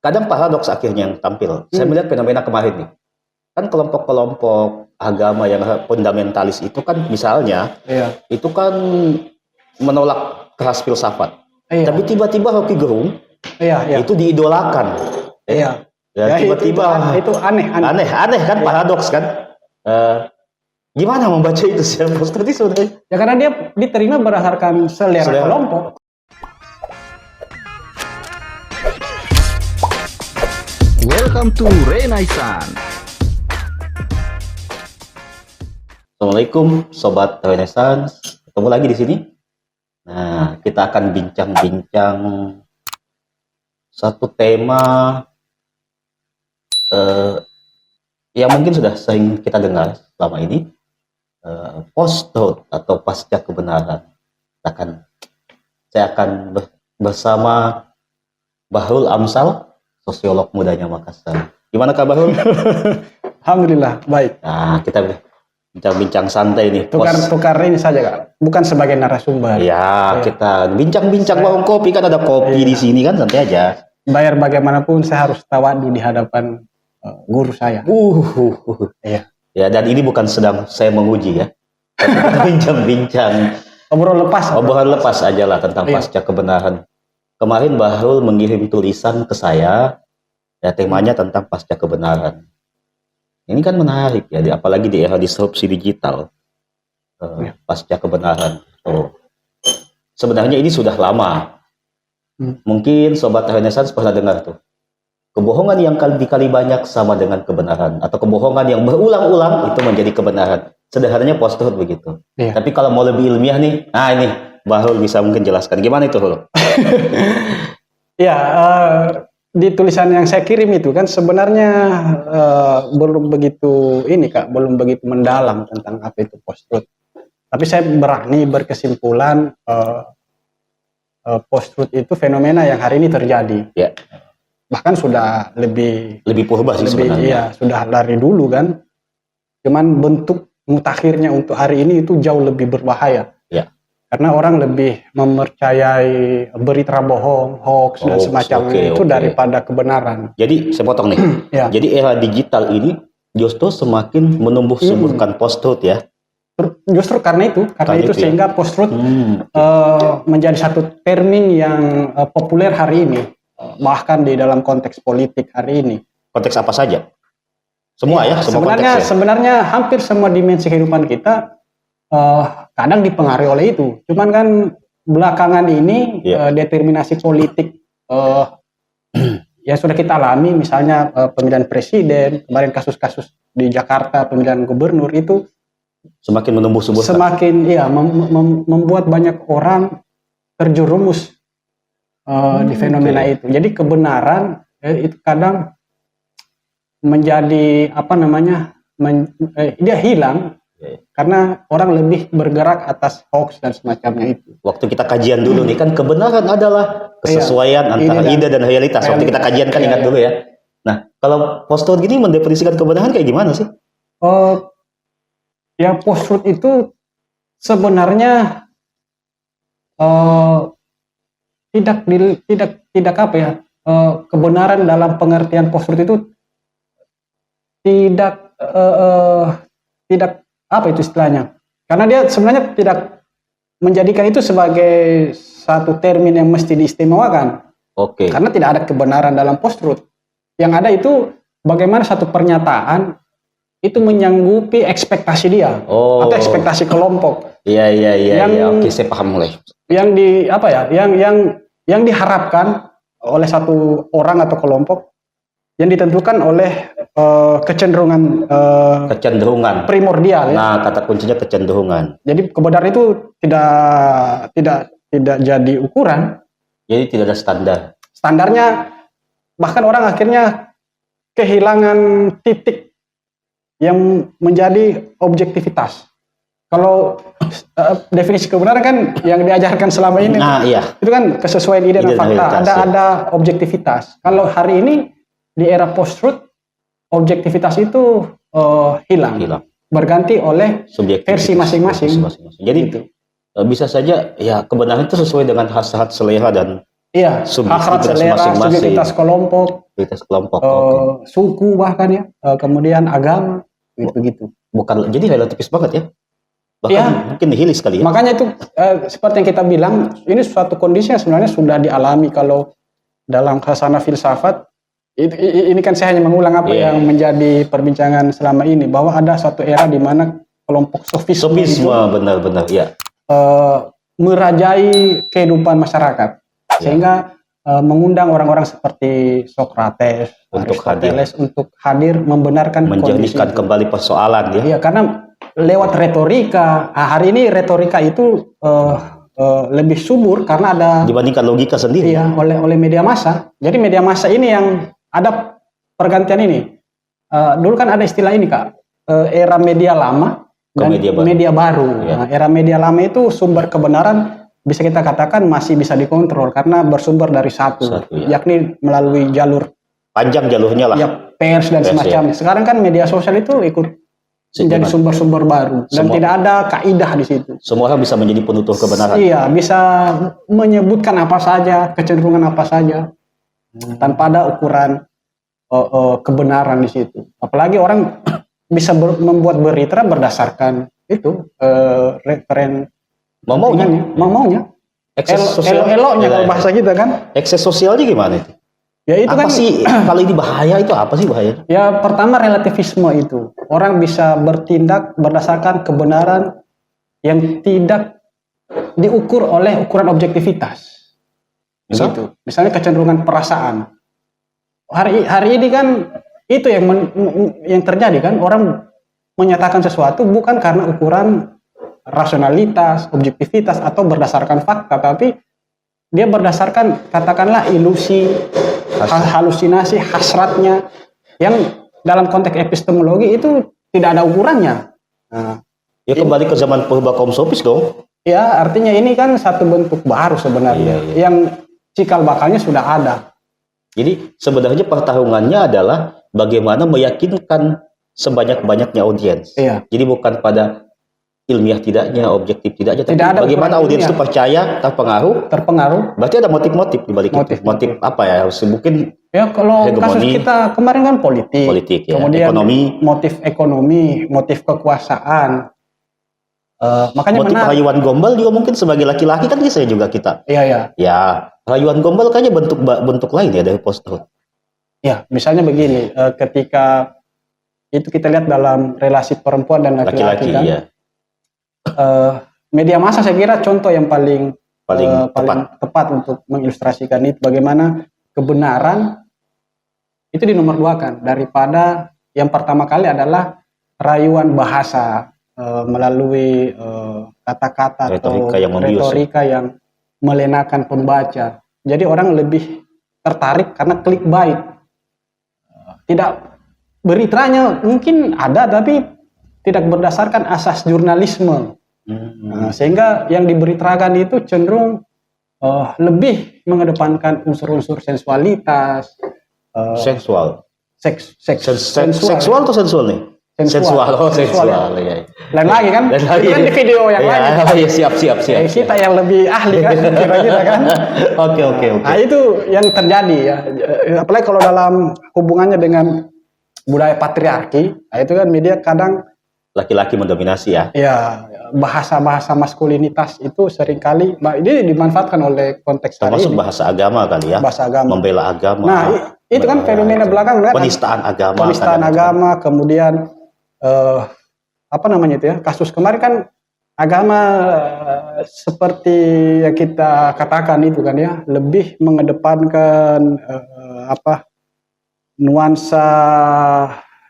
kadang paradoks akhirnya yang tampil. Saya melihat fenomena kemarin nih. Kan kelompok-kelompok agama yang fundamentalis itu kan misalnya, itu kan menolak keras filsafat. Tapi tiba-tiba Rocky Gerung itu diidolakan. Ya, tiba-tiba itu aneh kan, paradoks kan. Gimana membaca itu sih Post-truth itu sebenarnya? Ya karena dia diterima berdasarkan selera kelompok. Welcome to Renaissance. Assalamualaikum Sobat Renaissance, ketemu lagi di sini. Nah, kita akan bincang-bincang satu tema yang mungkin sudah sering kita dengar selama ini, post-truth atau pasca kebenaran. Saya akan bersama Bahrul Amsal, sosiolog mudanya Makassar. Gimana kabar, Bahrul? Alhamdulillah, baik. Nah, kita bincang-bincang santai nih. Tukar ini saja, Kak. Bukan sebagai narasumber. Ya, kita bincang-bincang warung kopi, kan ada kopi di sini kan, santai aja. Bayar bagaimanapun saya harus tawadu di hadapan guru saya. Ya, dan ini bukan sedang saya menguji ya. Kita bincang-bincang. Obrolan lepas aja lah tentang pasca kebenaran. Kemarin Bahrul mengirim tulisan ke saya, ya temanya tentang pasca kebenaran. Ini kan menarik ya, apalagi di era disrupsi digital, pasca kebenaran. Sebenarnya ini sudah lama. Mungkin Sobat Renaissance pernah dengar tuh, kebohongan yang dikali banyak sama dengan kebenaran, atau kebohongan yang berulang-ulang itu menjadi kebenaran. Sederhananya post-truth begitu. Tapi kalau mau lebih ilmiah nih, nah ini Bahrul bisa mungkin jelaskan gimana itu, Hul? Di tulisan yang saya kirim itu kan sebenarnya belum begitu belum begitu mendalam tentang apa itu post-truth. Tapi saya berani berkesimpulan post-truth itu fenomena yang hari ini terjadi. Ya. Bahkan sudah lebih purba sih sebenarnya. Iya, sudah dari dulu kan. Cuman bentuk mutakhirnya untuk hari ini itu jauh lebih berbahaya. Ya. Karena orang lebih mempercayai berita bohong, hoax dan semacamnya daripada kebenaran. Jadi saya potong nih. Jadi era digital ini justru semakin menumbuh-suburkan post-truth ya. Justru karena itu sehingga post-truth menjadi satu termin yang populer hari ini, bahkan di dalam konteks politik hari ini. Konteks apa saja? Semua sebenarnya hampir semua dimensi kehidupan kita kadang dipengaruhi oleh itu. Cuman kan belakangan ini determinasi politik yang sudah kita alami, misalnya pemilihan presiden, kemarin kasus-kasus di Jakarta pemilihan gubernur itu semakin menumbuh-suburkan. Membuat banyak orang terjerumus di fenomena itu. Jadi kebenaran itu kadang menjadi dia hilang karena orang lebih bergerak atas hoax dan semacamnya itu. Waktu kita kajian dulu nih kan, kebenaran adalah kesesuaian antara ide dan realitas. Waktu kita kajian kan ingat dulu ya. Nah, kalau post-truth gini mendefinisikan kebenaran kayak gimana sih? Ya post-truth itu sebenarnya tidak kebenaran dalam pengertian post-truth itu tidak apa itu istilahnya, karena dia sebenarnya tidak menjadikan itu sebagai satu termin yang mesti diistimewakan. Karena tidak ada kebenaran dalam post-truth. Yang ada itu bagaimana satu pernyataan itu menyanggupi ekspektasi dia atau ekspektasi kelompok. Saya paham mulai. Yang diharapkan oleh satu orang atau kelompok yang ditentukan oleh kecenderungan primordial ya. Nah, kata kuncinya kecenderungan. Jadi kebenaran itu tidak jadi ukuran. Jadi tidak ada standar. Standarnya bahkan orang akhirnya kehilangan titik yang menjadi objektivitas. Kalau definisi kebenaran kan yang diajarkan selama ini, itu kan kesesuaian ide dan fakta. Ada objektivitas. Kalau hari ini di era post-truth, objektivitas itu hilang, berganti oleh versi masing-masing. Jadi bisa saja ya kebenaran itu sesuai dengan hasrat selera dan Iya, hasrat subjektivitas selera, masing-masing. subjektivitas kelompok, Aktivitas kelompok. Oke. suku bahkan ya, kemudian agama, begitu. Bukan, jadi relativis banget ya. Bahkan Iya. mungkin nihilis kali ya. Makanya itu seperti yang kita bilang, ini suatu kondisi yang sebenarnya sudah dialami kalau dalam khasana filsafat. Ini kan saya hanya mengulang apa Iya. yang menjadi perbincangan selama ini, bahwa ada suatu era di mana kelompok sofisme itu Sofisme benar-benar ya. merajai kehidupan masyarakat, sehingga mengundang orang-orang seperti Socrates, Untuk Aristoteles untuk hadir membenarkan kondisi Menjernihkan itu. kembali persoalan ya. Iya, karena lewat retorika, hari ini retorika itu lebih subur karena ada Dibandingkan logika sendiri. iya oleh media massa. Jadi media massa ini yang ada pergantian ini. Dulu kan ada istilah ini Kak, era media lama Ke dan media baru. Iya. Nah, era media lama itu sumber kebenaran bisa kita katakan masih bisa dikontrol karena bersumber dari satu, Iya. yakni melalui jalur Panjang jalurnya lah. ya pers dan Pers, semacamnya. Sekarang kan media sosial itu ikut menjadi sumber-sumber baru dan Semua- tidak ada kaidah di situ. Semua orang bisa menjadi penutur kebenaran. Iya, bisa menyebutkan apa saja, kecenderungan apa saja, tanpa ada ukuran kebenaran di situ. Apalagi orang bisa membuat berita berdasarkan itu referen Mau-maunya. maunya, Ekses sosial. eloknya Ya, kalau bahasa kita kan. Ekses sosialnya gimana itu? Ya itu Apa kan. sih kalau ini bahaya itu apa sih bahaya? Ya pertama relativisme itu. Orang bisa bertindak berdasarkan kebenaran yang tidak diukur oleh ukuran objektivitas. Misal? Begitu. Misalnya kecenderungan perasaan. Hari ini kan itu yang terjadi kan, orang menyatakan sesuatu bukan karena ukuran rasionalitas, objektivitas atau berdasarkan fakta, tapi dia berdasarkan katakanlah ilusi, halusinasi, hasratnya yang dalam konteks epistemologi itu tidak ada ukurannya. Nah, Ya kembali ke zaman purba kaum sofis dong. ya artinya ini kan satu bentuk baru sebenarnya Iya. yang cikal bakalnya sudah ada. Jadi sebenarnya pertarungannya adalah bagaimana meyakinkan sebanyak-banyaknya audiens. Iya. Jadi bukan pada ilmiah tidaknya, objektif tidaknya, tapi Tidak ada bagaimana ukuran audiens itu ilmiah. percaya, terpengaruh. Terpengaruh. Berarti ada motif-motif di balik itu. Motif. Apa ya? Harus mungkin Ya kalau kasus Hegemoni. kita kemarin kan politik, ya. kemudian Ekonomi, motif ekonomi, motif kekuasaan. Makanya motif menarik. rayuan gombal juga mungkin sebagai laki-laki kan bisa juga kita. Iya ya. Ya, rayuan gombal kayaknya bentuk lain ya dari post-truth. Ya, misalnya begini, ketika itu kita lihat dalam relasi perempuan dan laki-laki kan, ya. media massa saya kira contoh yang paling Paling tepat untuk mengilustrasikan itu bagaimana kebenaran itu dinomorduakan daripada yang pertama kali adalah rayuan bahasa melalui kata-kata atau Retorika yang membius, retorika yang melenakan pembaca. Jadi orang lebih tertarik karena clickbait. Tidak beritanya mungkin ada tapi tidak berdasarkan asas jurnalisme. Nah, sehingga yang diberitakan itu cenderung lebih mengedepankan unsur-unsur sensualitas, seksual. sensual. Seksual atau sensual nih? Sensual. Oh, Sensual, sensual. ya. Iya. Lain lagi kan? Lain lagi. Itu kan di video yang lain. Iya, siap. Kita yang lebih ahli kan, kira-kira kan. Oke. Nah, itu yang terjadi ya. Apalagi kalau dalam hubungannya dengan budaya patriarki, nah itu kan media kadang Laki-laki mendominasi ya. ya bahasa-bahasa maskulinitas itu seringkali ini dimanfaatkan oleh konteks hari Termasuk ini. bahasa agama kali ya. Bahasa agama. Membela agama. Nah, itu kan fenomena belakangan kan. Penistaan agama. Penistaan kadang-kadang. agama, kemudian apa namanya itu ya? Kasus kemarin kan agama seperti yang kita katakan itu kan ya, lebih mengedepankan nuansa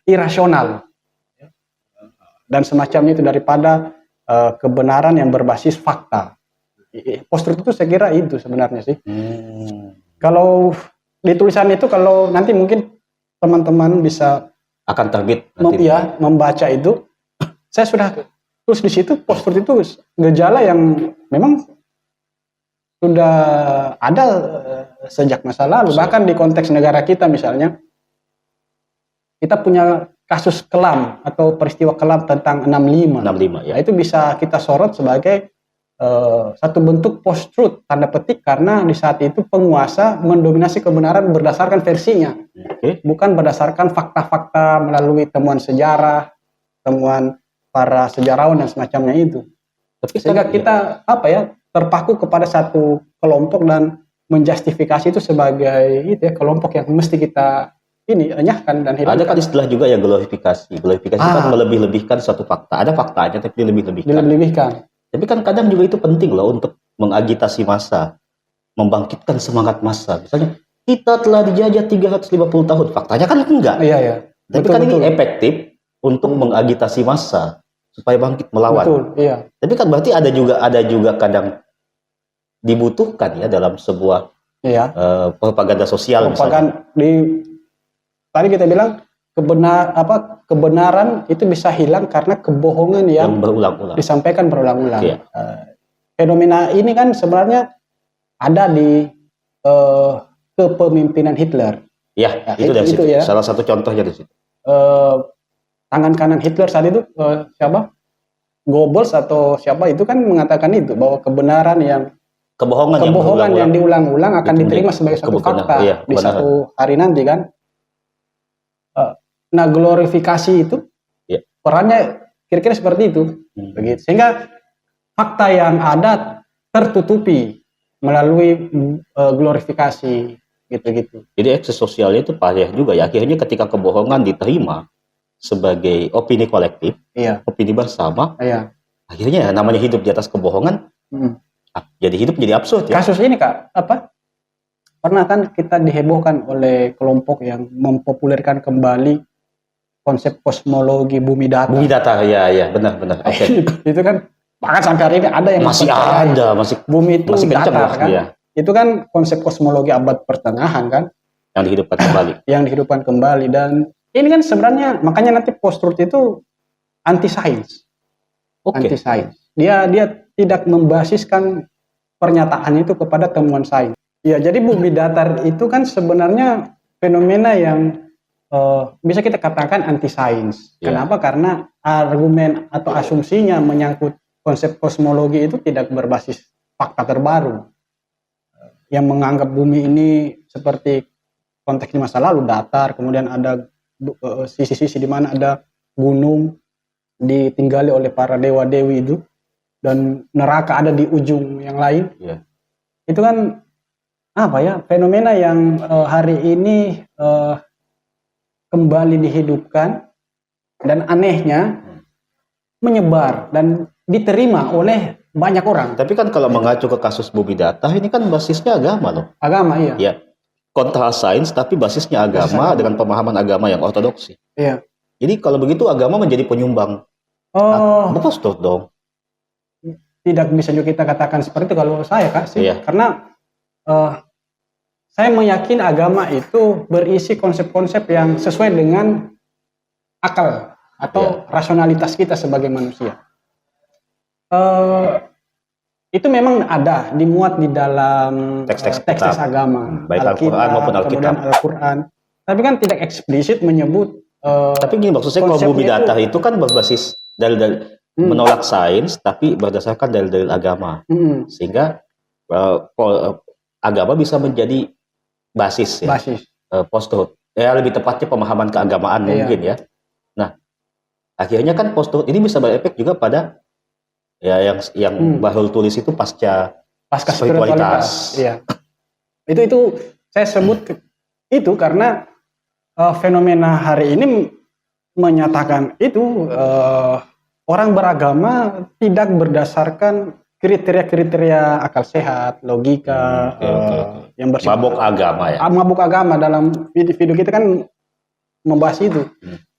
irasional dan semacamnya itu daripada kebenaran yang berbasis fakta. Post-truth itu saya kira itu sebenarnya sih. Kalau di tulisan itu, kalau nanti mungkin teman-teman bisa Akan terbit nanti. membaca itu, saya sudah tulis di situ post-truth itu gejala yang memang sudah ada sejak masa lalu. Bahkan di konteks negara kita misalnya, kita punya kasus kelam atau peristiwa kelam tentang 65. 65 ya. Nah, itu bisa kita sorot sebagai satu bentuk post-truth tanda petik, karena di saat itu penguasa mendominasi kebenaran berdasarkan versinya, bukan berdasarkan fakta-fakta melalui temuan sejarah, temuan para sejarawan dan semacamnya itu. Tapi Sehingga kita terpaku kepada satu kelompok dan menjustifikasi itu sebagai kelompok yang mesti kita enyahkan dan hilangkan. ada kan istilah juga ya glorifikasi. Glorifikasi kan melebih-lebihkan suatu fakta. Ada faktanya tapi dilebih-lebihkan. Tapi kan kadang juga itu penting loh untuk mengagitasi massa, membangkitkan semangat massa. Misalnya kita telah dijajah 350 tahun, faktanya kan enggak. Iya. Tapi kan ini efektif untuk mengagitasi massa supaya bangkit melawan. Betul, iya. Tapi kan berarti ada juga kadang dibutuhkan ya dalam sebuah propaganda sosial misalnya. Tadi kita bilang kebenaran itu bisa hilang karena kebohongan yang berulang-ulang disampaikan berulang-ulang. Iya. Fenomena ini kan sebenarnya ada di kepemimpinan Hitler. Ya, itu dari situ. Ya. Salah satu contohnya di situ. Tangan kanan Hitler saat itu siapa? Goebbels atau siapa itu kan mengatakan itu, bahwa kebohongan yang diulang-ulang akan diterima sebagai satu fakta di satu hari nanti kan. Nah, glorifikasi itu perannya kira-kira seperti itu, begitu. Sehingga fakta yang ada tertutupi melalui glorifikasi, gitu-gitu. Jadi ekses sosialnya itu payah juga ya. Akhirnya ketika kebohongan diterima sebagai opini kolektif, opini bersama, akhirnya namanya hidup di atas kebohongan, jadi hidup jadi absurd ya. Kasus ini Kak, pernah kan kita dihebohkan oleh kelompok yang mempopulerkan kembali konsep kosmologi bumi datar. Bumi datar, ya, benar. Okay. Itu kan bahkan sampai hari ini ada yang masih bumi itu masih datar kan. Ya. Itu kan konsep kosmologi abad pertengahan kan. Yang dihidupkan kembali. Dan ini kan sebenarnya makanya nanti post-truth itu anti sains. Anti sains. Dia tidak membasiskan pernyataan itu kepada temuan sains. Ya, jadi bumi datar itu kan sebenarnya fenomena yang bisa kita katakan anti sains. Kenapa? Karena argumen atau asumsinya menyangkut konsep kosmologi itu tidak berbasis fakta terbaru. Yang menganggap bumi ini seperti konteks di masa lalu datar, kemudian ada sisi-sisi di mana ada gunung ditinggali oleh para dewa-dewi itu, dan neraka ada di ujung yang lain. Itu kan fenomena yang hari ini kembali dihidupkan dan anehnya menyebar dan diterima oleh banyak orang. Tapi kan kalau mengacu ke kasus bumi datar ini kan basisnya agama loh. Agama, iya. Ya. Kontra sains tapi basisnya agama dengan pemahaman agama yang ortodoksi. Iya. Jadi kalau begitu agama menjadi penyumbang. Betul dong. Tidak bisa juga kita katakan seperti itu kalau saya Kak sih. Iya. Karena saya meyakini agama itu berisi konsep-konsep yang sesuai dengan akal atau rasionalitas kita sebagai manusia. Itu memang ada dimuat di dalam teks-teks agama, baik Al-Quran maupun Alkitab. Kemudian Al-Quran. Tapi kan tidak eksplisit menyebut. Tapi gini maksud saya, kalau bumi datar itu kan berbasis dalil menolak sains, tapi berdasarkan dalil-dalil agama, sehingga agama bisa menjadi basis. Post-truth. Ya lebih tepatnya pemahaman keagamaan mungkin ya. Nah, akhirnya kan post-truth ini bisa berefek juga pada yang Bahrul tulis itu pasca spiritualitas. Iya. Itu saya sebut itu karena fenomena hari ini menyatakan itu orang beragama tidak berdasarkan kriteria-kriteria akal sehat, logika, yang bersifat mabuk agama ya. Mabuk agama dalam video kita kan membahas itu.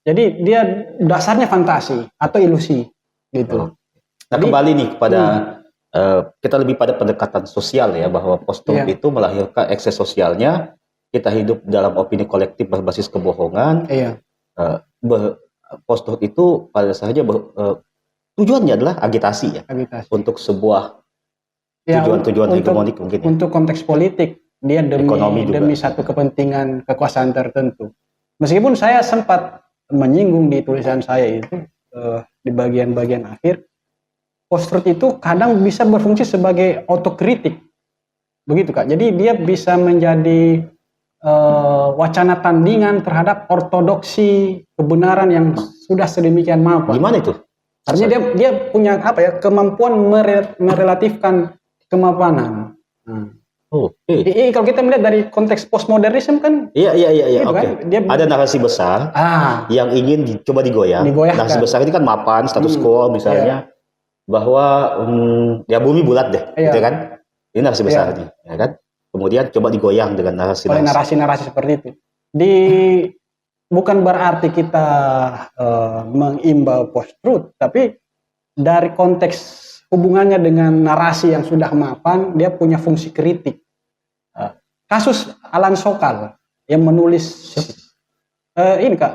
Jadi dia dasarnya fantasi atau ilusi gitu. Nah, kembali nih kepada kita lebih pada pendekatan sosial ya, bahwa post-truth itu melahirkan ekses sosialnya. Kita hidup dalam opini kolektif berbasis kebohongan. Post-truth itu pada saja tujuannya adalah agitasi ya, untuk sebuah tujuan hegemonik mungkin ya. Untuk konteks politik, dia demi satu kepentingan kekuasaan tertentu. Meskipun saya sempat menyinggung di tulisan saya itu di bagian-bagian akhir, post-truth itu kadang bisa berfungsi sebagai otokritik, begitu Kak. Jadi dia bisa menjadi wacana tandingan terhadap ortodoksi kebenaran yang sudah sedemikian mapan. Gimana itu? Artinya dia punya apa ya, kemampuan merelatifkan kemapanan. Kalau kita melihat dari konteks postmodernisme kan, Iya, gitu oke. kan, dia Ada narasi besar yang ingin coba digoyang. Digoyahkan. Narasi besar ini kan mapan, status quo misalnya, bahwa ya bumi bulat deh, gitu kan? Ini narasi besar nih, ya kan? Kemudian coba digoyang dengan narasi-narasi seperti itu. Bukan berarti kita mengimbau post-truth, tapi dari konteks hubungannya dengan narasi yang sudah mapan, dia punya fungsi kritik. Kasus Alan Sokal yang menulis ini Kak,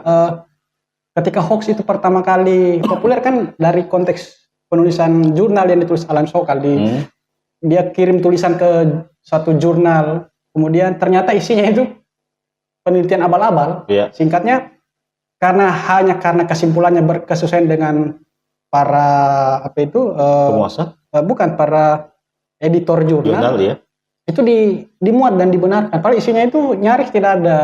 ketika hoax itu pertama kali populer kan dari konteks penulisan jurnal yang ditulis Alan Sokal. Dia kirim tulisan ke suatu jurnal, kemudian ternyata isinya itu penelitian abal-abal. Singkatnya, karena kesimpulannya berkesesuaian dengan para penguasa, bukan para editor jurnal ya. Itu dimuat dan dibenarkan. Padahal isinya itu nyaris tidak ada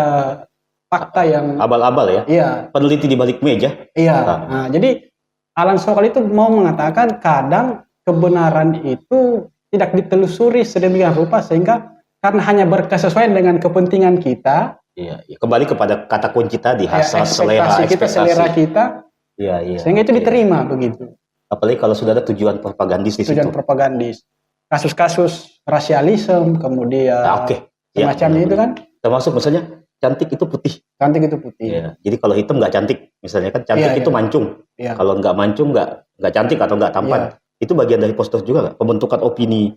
fakta yang abal-abal ya. Iya. Peneliti di balik meja. Iya. Nah, jadi Alan Sokal itu mau mengatakan kadang kebenaran itu tidak ditelusuri sedemikian rupa sehingga karena hanya berkesesuaian dengan kepentingan kita. Iya. Kembali kepada kata kunci tadi, hasrat, selera, ekspektasi kita. Iya. Sehingga itu diterima begitu. Apalagi kalau sudah ada tujuan propagandis di situ. Tujuan propagandis. Kasus-kasus rasialisme, kemudian semacamnya itu kan. Termasuk misalnya cantik itu putih. Cantik itu putih. Ya. Jadi kalau hitam nggak cantik, misalnya kan cantik itu mancung. Ya. Kalau nggak mancung nggak cantik atau nggak tampan. Itu bagian dari post-truth juga nggak? Pembentukan opini.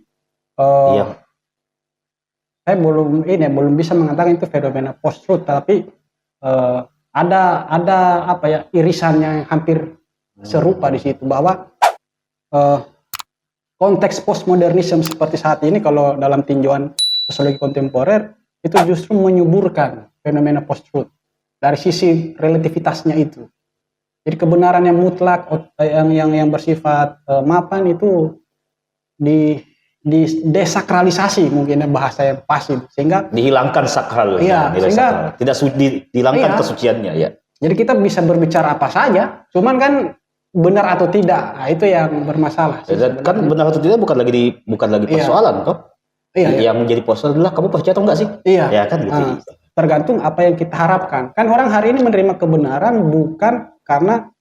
Saya belum bisa mengatakan itu fenomena post-truth, tapi ada irisan yang hampir serupa di situ, bahwa konteks postmodernisme seperti saat ini kalau dalam tinjauan sosiologi kontemporer itu justru menyuburkan fenomena post-truth dari sisi relativitasnya itu. Jadi kebenaran yang mutlak yang bersifat mapan itu desakralisasi, mungkin bahasa yang pas itu, sehingga dihilangkan sakral. Sehingga tidak dihilangkan kesuciannya ya. Jadi kita bisa berbicara apa saja, cuman kan benar atau tidak, nah, itu yang bermasalah. Kan benar atau tidak bukan lagi persoalan toh. Yang menjadi persoalan adalah kamu percaya atau enggak sih? Ya kan gitu. Tergantung apa yang kita harapkan. Kan orang hari ini menerima kebenaran bukan karena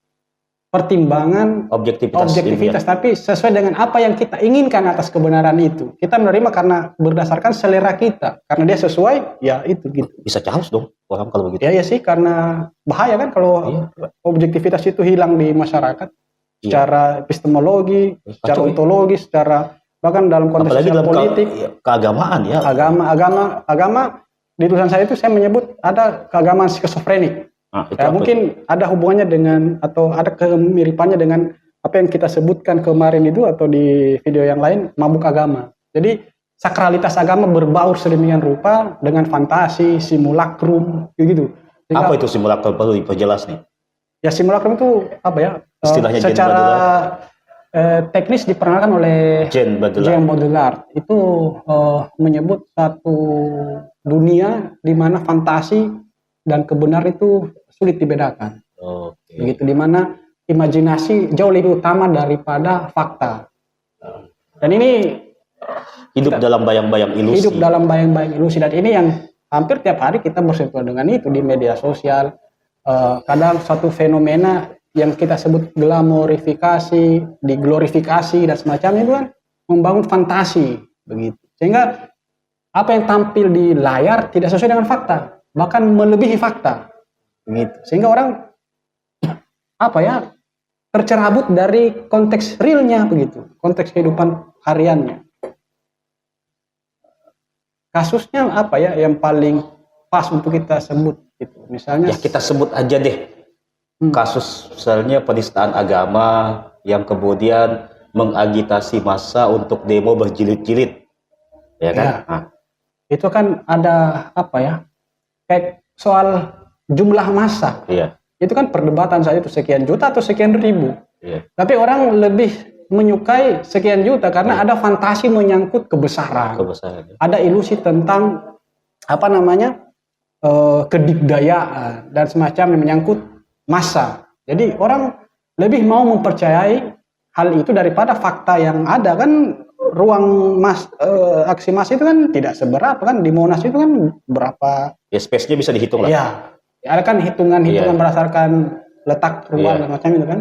pertimbangan objektivitas, tapi sesuai dengan apa yang kita inginkan atas kebenaran itu. Kita menerima karena berdasarkan selera kita, karena dia sesuai, ya itu gitu. Bisa chaos dong orang kalau begitu. Ya sih, karena bahaya kan kalau objektivitas itu hilang di masyarakat, secara epistemologi, secara ontologi, secara bahkan dalam konteks sosial politik, keagamaan ya. Agama di tulisan saya itu saya menyebut ada keagamaan skizofrenik. Mungkin ada hubungannya dengan atau ada kemiripannya dengan apa yang kita sebutkan kemarin itu atau di video yang lain, mabuk agama. Jadi sakralitas agama berbaur sedemikian rupa dengan fantasi, simulakrum, gitu. Sehingga, apa itu simulakrum? Perlu diperjelas nih. Ya simulakrum itu apa ya? Istilahnya secara teknis diperkenalkan oleh Jean Baudrillard. Itu menyebut satu dunia di mana fantasi dan kebenaran itu sulit dibedakan. Begitu, di mana imajinasi jauh lebih utama daripada fakta. Dan ini hidup dalam bayang-bayang ilusi. Dan ini yang hampir tiap hari kita bersentuhan dengan itu di media sosial. Kadang satu fenomena yang kita sebut glamorifikasi, diglorifikasi dan semacamnya itu kan membangun fantasi begitu. Sehingga apa yang tampil di layar tidak sesuai dengan fakta, bahkan melebihi fakta. Begitu. Sehingga orang tercerabut dari konteks realnya begitu, konteks kehidupan hariannya. Kasusnya yang paling pas untuk kita sebut gitu. Misalnya kita sebut aja deh. Kasus misalnya penistaan agama yang kemudian mengagitasi massa untuk demo berjilid-jilid. Ya kan? Itu kan ada kayak soal jumlah massa. Itu kan perdebatan saja itu sekian juta atau sekian ribu. Tapi orang lebih menyukai sekian juta karena ada fantasi menyangkut kebesaran. Ada ilusi tentang apa namanya kedikdayaan dan semacam yang menyangkut massa. Jadi orang lebih mau mempercayai hal itu daripada fakta yang ada. Kan ruang aksi massa itu kan tidak seberapa, kan di Monas itu kan berapa ya, space-nya bisa dihitung lah. Ya, ada kan hitungan berdasarkan letak ruang dan macam itu kan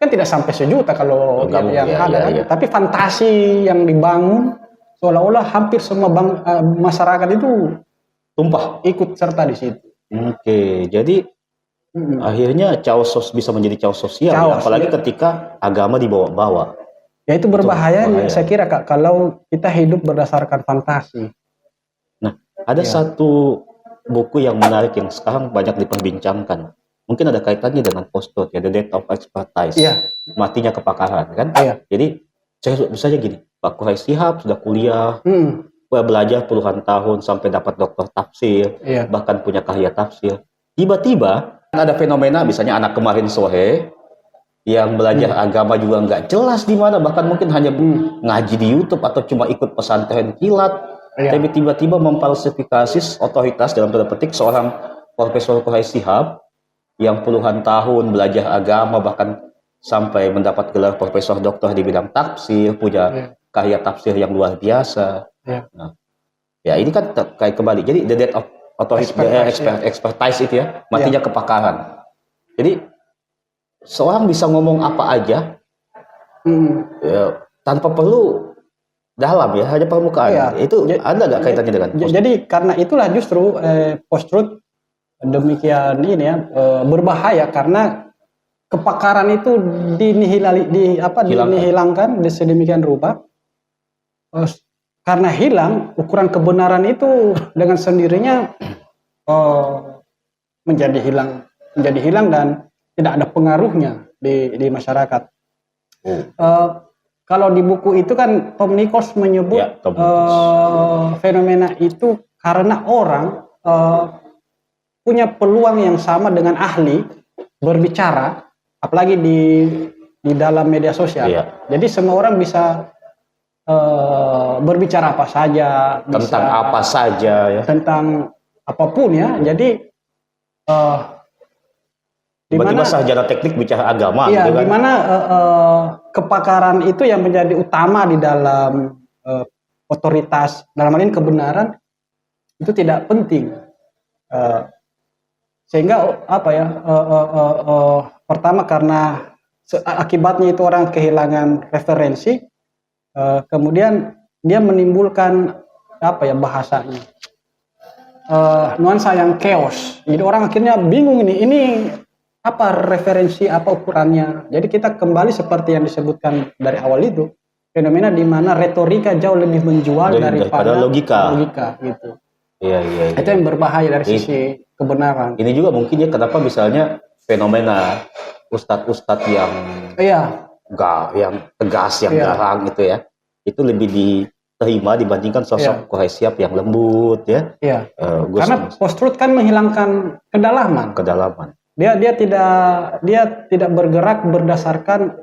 tidak sampai sejuta kalau yang ada kan. Tapi fantasi yang dibangun seolah-olah hampir semua masyarakat itu tumpah ikut serta di situ. Oke, jadi akhirnya chaos bisa menjadi chaos sosial, apalagi ketika agama dibawa-bawa. Ya itu berbahaya. Saya kira Kak, kalau kita hidup berdasarkan fantasi. Nah, ada satu buku yang menarik yang sekarang banyak diperbincangkan. Mungkin ada kaitannya dengan post-truth, ya, The Death of Expertise. Matinya kepakaran, kan? Jadi saya bisa aja gini, Pak Quraish Shihab sudah kuliah, belajar puluhan tahun sampai dapat doktor tafsir, bahkan punya karya tafsir. Tiba-tiba ada fenomena, misalnya anak kemarin sore yang belajar agama juga nggak jelas di mana, bahkan mungkin hanya ngaji di YouTube atau cuma ikut pesantren kilat, tapi tiba-tiba memfalsifikasi otoritas dalam tanda petik seorang Profesor Quraish Shihab yang puluhan tahun belajar agama, bahkan sampai mendapat gelar profesor doktor di bidang tafsir, punya karya tafsir yang luar biasa. Nah, ya ini kan kayak kembali. Jadi the death of expertise itu ya, matinya kepakaran. Jadi seorang bisa ngomong apa aja tanpa perlu dalam, ya, hanya permukaan. Itu ada nggak kaitannya dengan jadi karena itulah justru post-truth demikian ini ya berbahaya, karena kepakaran itu dihilangkan di sedemikian rupa. Karena hilang, ukuran kebenaran itu dengan sendirinya menjadi hilang dan tidak ada pengaruhnya di masyarakat. Kalau di buku itu kan Tom Nichols menyebut fenomena itu karena orang punya peluang yang sama dengan ahli berbicara, apalagi di dalam media sosial. Jadi semua orang bisa berbicara apa saja, tentang apa saja, ya, tentang apapun, ya. Jadi tiba-tiba sarjana teknik bicara agama, gitu kan? Di mana kepakaran itu yang menjadi utama di dalam otoritas, dalam hal ini kebenaran, itu tidak penting. Sehingga pertama karena akibatnya itu orang kehilangan referensi, kemudian dia menimbulkan bahasanya nuansa yang chaos. Jadi orang akhirnya bingung, ini apa referensi, apa ukurannya. Jadi kita kembali seperti yang disebutkan dari awal itu, fenomena di mana retorika jauh lebih menjual daripada logika gitu. Itu yang berbahaya dari sisi kebenaran. Ini juga mungkin ya kenapa misalnya fenomena ustadz-ustadz yang yang tegas, yang garang gitu ya, itu lebih diterima dibandingkan sosok Quraish Shihab yang lembut, ya. Karena post-truth kan menghilangkan kedalaman. Dia tidak bergerak berdasarkan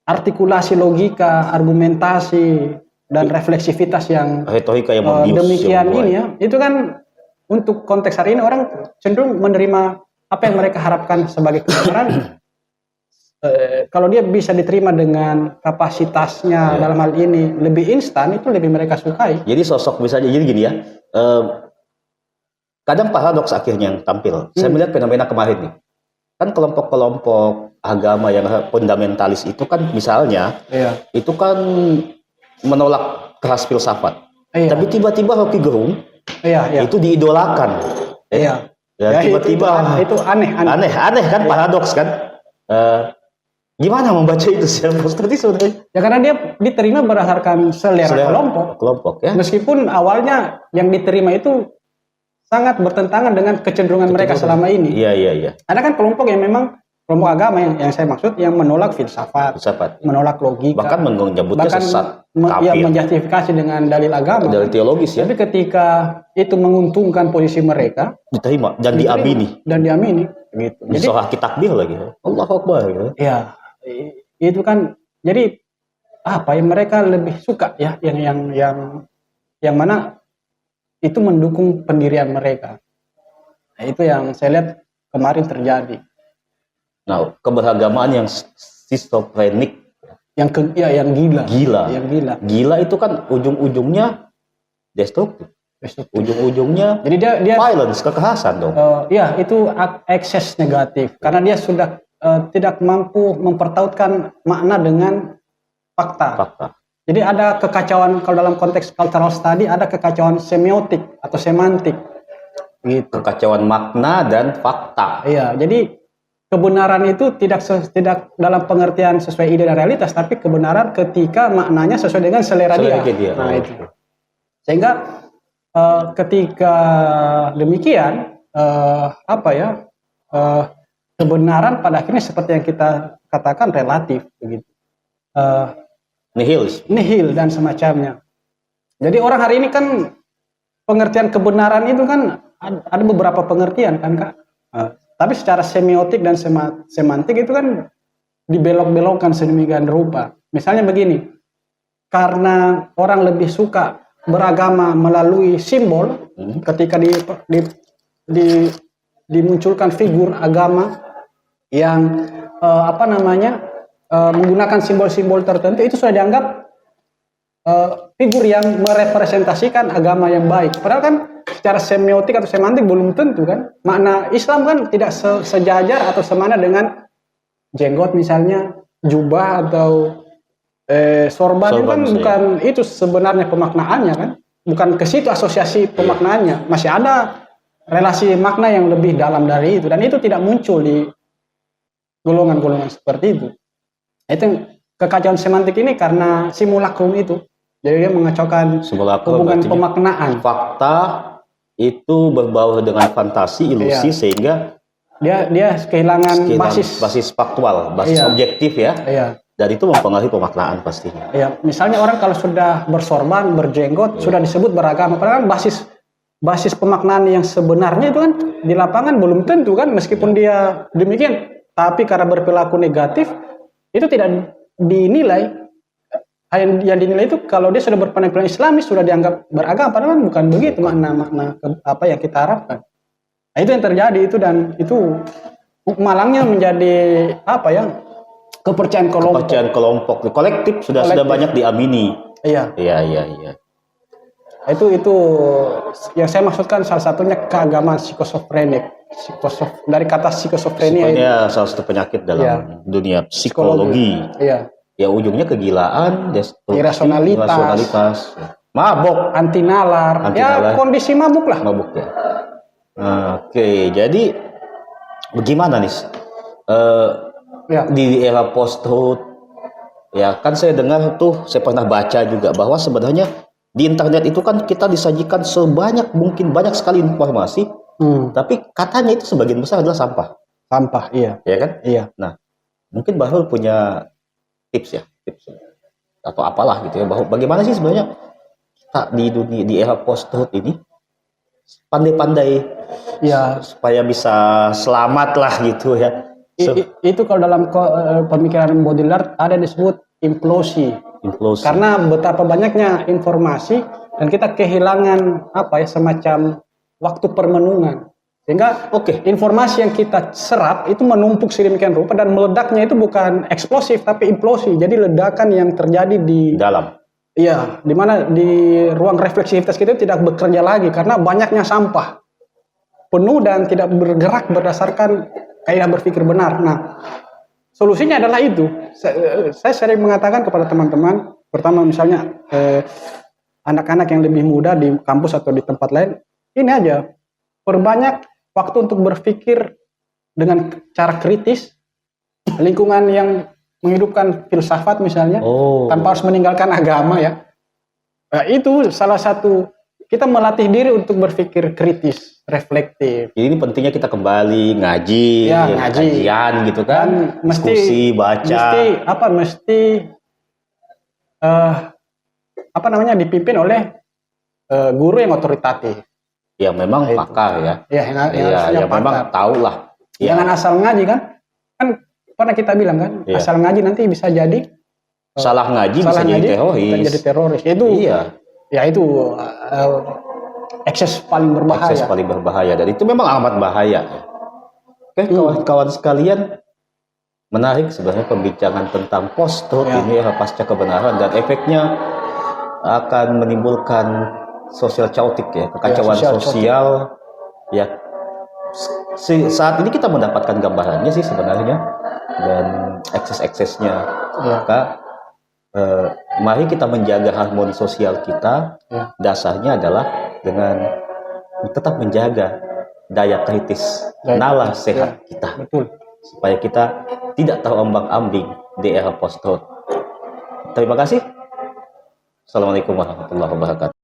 artikulasi logika, argumentasi dan refleksivitas yang retorika yang demikian ini, ya. Itu kan untuk konteks hari ini orang cenderung menerima apa yang mereka harapkan sebagai kebenaran. Kalau dia bisa diterima dengan kapasitasnya dalam hal ini lebih instan, itu lebih mereka sukai. Jadi sosok misalnya, jadi gini ya, kadang paradoks akhirnya yang tampil. Saya melihat fenomena kemarin nih, kan kelompok-kelompok agama yang fundamentalis itu kan misalnya, itu kan menolak keras filsafat. Tapi tiba-tiba Rocky Gerung itu diidolakan. Tiba-tiba itu aneh kan, paradoks kan. Gimana membaca itu sih post-truth sebenarnya? Ya karena dia diterima berdasarkan selera kelompok, ya. Meskipun awalnya yang diterima itu sangat bertentangan dengan kecenderungan mereka selama ini. Iya. Ada kan kelompok yang memang kelompok agama yang saya maksud yang menolak filsafat, menolak logika, bahkan menyebutnya sesat, kafir, yang menjustifikasi dengan dalil agama, dalil teologis, ya. Tapi ketika itu menguntungkan posisi mereka, diterima dan diamini, gitu. Jadi takbir lagi, Allahu Akbar, gitu. Ya, itu kan jadi apa yang mereka lebih suka ya, yang mana itu mendukung pendirian mereka. Nah, itu yang saya lihat kemarin terjadi. Nah, keberagaman yang schizophrenic, Yang gila. gila. Yang gila. Gila itu kan ujung-ujungnya destruktif. Ujung-ujungnya Jadi dia violence, kekerasan dong. ya itu ekses negatif karena dia sudah tidak mampu mempertautkan makna dengan fakta. Fakta. Jadi ada kekacauan kalau dalam konteks cultural study ada kekacauan semiotik atau semantik gitu. Kekacauan makna dan fakta. Iya, jadi kebenaran itu tidak dalam pengertian sesuai ide dan realitas, tapi kebenaran ketika maknanya sesuai dengan selera dia. Nah, itu. Sehingga ketika demikian kebenaran pada akhirnya seperti yang kita katakan relatif begitu. Nihil dan semacamnya. Jadi orang hari ini kan pengertian kebenaran itu kan ada beberapa pengertian kan Kak. Tapi secara semiotik dan semantik itu kan dibelok-belokkan sedemikian rupa. Misalnya begini, karena orang lebih suka beragama melalui simbol, ketika dimunculkan figur agama yang menggunakan simbol-simbol tertentu, itu sudah dianggap figur yang merepresentasikan agama yang baik. Padahal kan secara semiotik atau semantik belum tentu kan. Makna Islam kan tidak sejajar atau semana dengan jenggot misalnya, jubah atau sorban itu kan bukan itu sebenarnya pemaknaannya kan. Bukan ke situ asosiasi pemaknaannya. Masih ada relasi makna yang lebih dalam dari itu. Dan itu tidak muncul di golongan-golongan seperti itu. Itu kekacauan semantik ini karena simulacrum itu. Jadi dia mengacaukan hubungan pemaknaan. Fakta itu berbaur dengan fantasi, ilusi, sehingga dia kehilangan basis faktual, basis objektif ya. Iya. Dan itu mempengaruhi pemaknaan pastinya. Iya, misalnya orang kalau sudah bersorban, berjenggot, sudah disebut beragama, padahal basis pemaknaan yang sebenarnya itu kan di lapangan belum tentu kan, meskipun dia demikian, tapi karena berperilaku negatif itu tidak dinilai. Yang dinilai itu kalau dia sudah berpenampilan Islamis sudah dianggap beragama, padahal bukan begitu makna apa yang kita harapkan. Nah, itu yang terjadi itu, dan itu malangnya menjadi kepercayaan kelompok, kolektif sudah banyak diamini. Iya. Itu yang saya maksudkan, salah satunya keagamaan psikosofrenik. Dari kata psikosofrenia. Salah satu penyakit dalam dunia psikologi. Iya. Ya ujungnya kegilaan, irasionalitas, mabok, anti nalar. Ya kondisi mabuk lah. Mabuk ya. Oke, jadi bagaimana nih? Di era post-truth, ya kan saya dengar tuh, saya pernah baca juga bahwa sebenarnya di internet itu kan kita disajikan sebanyak mungkin, banyak sekali informasi, tapi katanya itu sebagian besar adalah sampah. Sampah, iya. Ya kan? Iya. Nah, mungkin Bahrul punya tips atau apalah gitu ya, bahwa bagaimana sih sebenarnya kita di era post-truth ini pandai-pandai ya supaya bisa selamat lah gitu ya. Itu kalau dalam pemikiran Baudrillard ada disebut implosi. Karena betapa banyaknya informasi dan kita kehilangan semacam waktu permenungan. Sehingga informasi yang kita serap itu menumpuk sedemikian rupa dan meledaknya itu bukan eksplosif tapi implosi. Jadi ledakan yang terjadi di dalam. Iya, di mana di ruang refleksivitas kita tidak bekerja lagi karena banyaknya sampah. Penuh dan tidak bergerak berdasarkan kaidah berpikir benar. Nah, solusinya adalah itu. Saya sering mengatakan kepada teman-teman, pertama misalnya anak-anak yang lebih muda di kampus atau di tempat lain, ini aja, perbanyak waktu untuk berpikir dengan cara kritis, lingkungan yang menghidupkan filsafat misalnya, tanpa harus meninggalkan agama ya. Nah, itu salah satu, kita melatih diri untuk berpikir kritis, reflektif. Ini pentingnya kita kembali ngaji, kajian gitu kan, dan diskusi, baca. Dipimpin oleh guru yang otoritatif. Ya memang pakar ya. Ya, yang memang tahu lah. Jangan asal ngaji kan pernah kita bilang kan, Iya. asal ngaji nanti bisa jadi Salah ngaji bisa salah jadi ngaji, teroris. bisa jadi teroris. Itu Iya, ya itu ekses paling berbahaya. akses paling berbahaya dan itu memang amat bahaya. Oke, kawan-kawan sekalian, menarik sebenarnya pembincangan tentang post-truth Ya. ini ya, pasca kebenaran dan efeknya akan menimbulkan social chaotic ya, kekacauan social sosial ya. Saat ini kita mendapatkan gambarannya sih sebenarnya dan ekses-eksesnya. Ya. Maka mari kita menjaga harmoni sosial kita. Ya. Dasarnya adalah dengan tetap menjaga daya kritis, nalar sehat kita, Betul. supaya kita tidak terombang-ambing di era post-truth. Terima kasih. Assalamualaikum warahmatullahi wabarakatuh.